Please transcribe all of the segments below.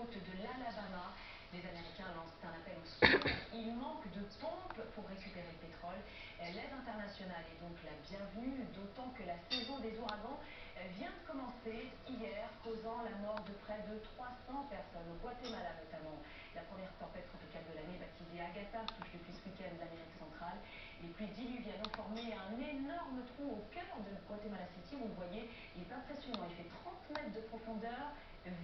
côtes de l'Alabama. Les Américains lancent un appel au secours. Il manque de pompes pour récupérer le pétrole. L'aide internationale est donc la bienvenue, d'autant que la saison des ouragans vient de commencer hier, causant la mort de près de 300 personnes, au Guatemala notamment. La première tempête tropicale de l'année, baptisée Agatha, touche depuis ce week-end l'Amérique centrale. Les pluies diluviennes ont formé un énorme trou au cœur de Guatemala City. Vous le voyez, il est impressionnant. Il fait 30 mètres de profondeur, 20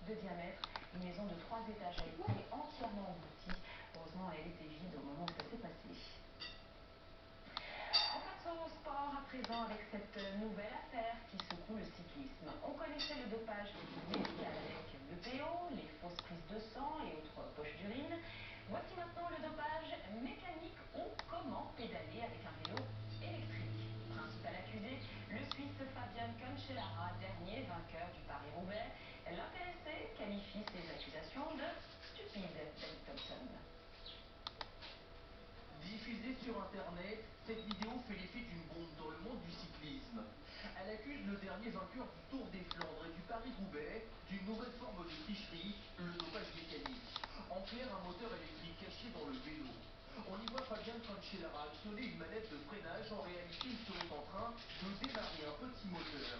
de diamètre. Une maison de 3 étages a été entièrement engloutie. Heureusement, elle était vide au moment où ça s'est passé. On passe au sport à présent avec cette nouvelle affaire qui secoue le cyclisme. On connaissait le dopage médical avec le PO, les fausses prises de sang et autres poches d'urine. Voici maintenant le dopage mécanique ou comment pédaler avec un vélo électrique. Principal accusé, le Suisse Fabian Cancellara, dernier vainqueur du Paris-Roubaix. L'intéressé qualifie ces accusations de stupides. David Thompson. Diffusée sur Internet, cette vidéo fait l'effet d'une bombe dans le monde du cyclisme. Elle accuse le dernier vainqueur du Tour des Flandres et du Paris-Roubaix d'une nouvelle forme de tricherie, le dopage mécanique. En clair, un moteur électrique caché dans le vélo. On y voit Fabian Cancellara actionner une manette de freinage. En réalité, il serait en train de démarrer un petit moteur.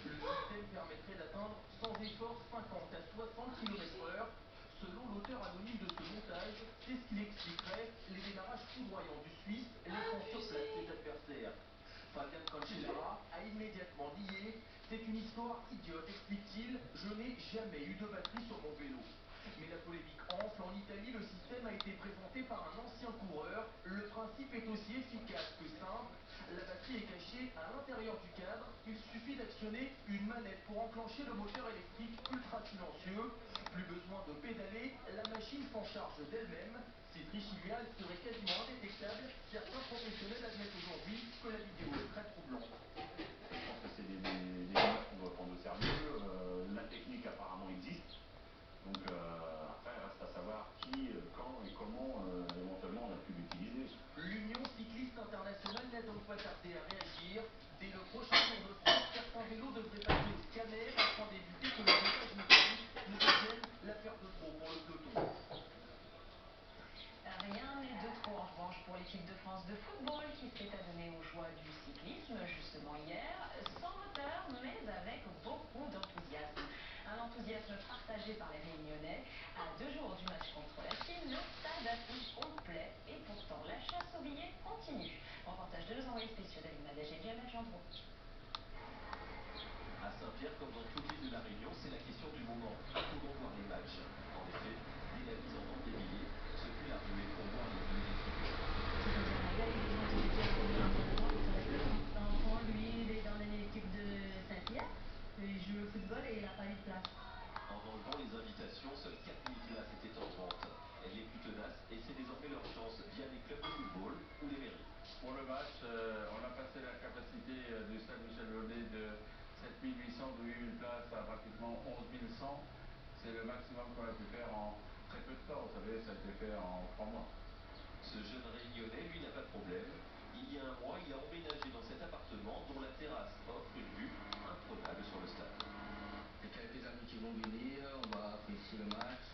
Le système permettrait d'atteindre sans effort 50 à 60 km/h. Selon l'auteur anonyme de ce montage, c'est ce qui expliquerait les démarrages foudroyants du Suisse, laissant sur place ses adversaires. Fabian Cancellara a immédiatement nié. C'est une histoire idiote, explique-t-il. Je n'ai jamais eu de batterie sur mon vélo. Mais la polémique enfle. En Italie, le système a été présenté par un ancien coureur. Le principe est aussi efficace que simple. La batterie est cachée à l'intérieur du cadre. Il suffit d'actionner une manette pour enclencher le moteur électrique ultra silencieux. Plus besoin de pédaler, la machine s'en charge d'elle-même. Ces triches illégales seraient quasiment indétectables. Certains professionnels admettent aujourd'hui que la vidéo est très troublante. Je pense que c'est des images qu'on doit prendre au sérieux. La technique apparemment existe. Donc après, reste à savoir qui, quand et comment éventuellement on a pu l'utiliser. L'Union cycliste internationale n'a donc pas tardé à réagir. Dès le prochain Tour de France, certains vélos devraient passer au scanner afin d'éviter que le dopage mécanique ne devienne l'affaire de trop pour le peloton. Rien n'est de trop en revanche pour l'équipe de France de football qui s'est adonnée aux joies du cyclisme justement hier, sans moteur mais avec beaucoup d'enthousiasme. Un enthousiasme partagé par les Réunionnais. À 2 jours du match contre la Chine, le stade affiche complet et pourtant la chasse aux billets continue. Reportage de nos envoyés spéciaux David Madège et Jamel Gendreau. À Saint-Pierre, comme dans toute l'île de la Réunion, c'est la question du moment. Pour voir les matchs. En effet, dès la mise en vente des billets, ce fut la ruée pour voir les billets des tricolores. L'enfant, lui, il est dans l'équipe de Saint-Pierre. Il joue au football et il n'a pas eu de place. En enlevant les invitations, seules 4000 places étaient en vente. Les plus tenaces essaient désormais leur chance via les clubs de football ou les mairies. Pour le match, on a passé la capacité du stade Michel-Launay de 7800 de 8000 places à pratiquement 11100. C'est le maximum qu'on a pu faire en très peu de temps. Vous savez, ça a été fait en 3 mois. Ce jeune Réunionnais, lui, n'a pas de problème. Il y a un mois, il a emménagé dans cet appartement dont la terrasse offre une vue imprenable sur le stade. Il y a quelques amis qui vont venir, on va apprécier le match.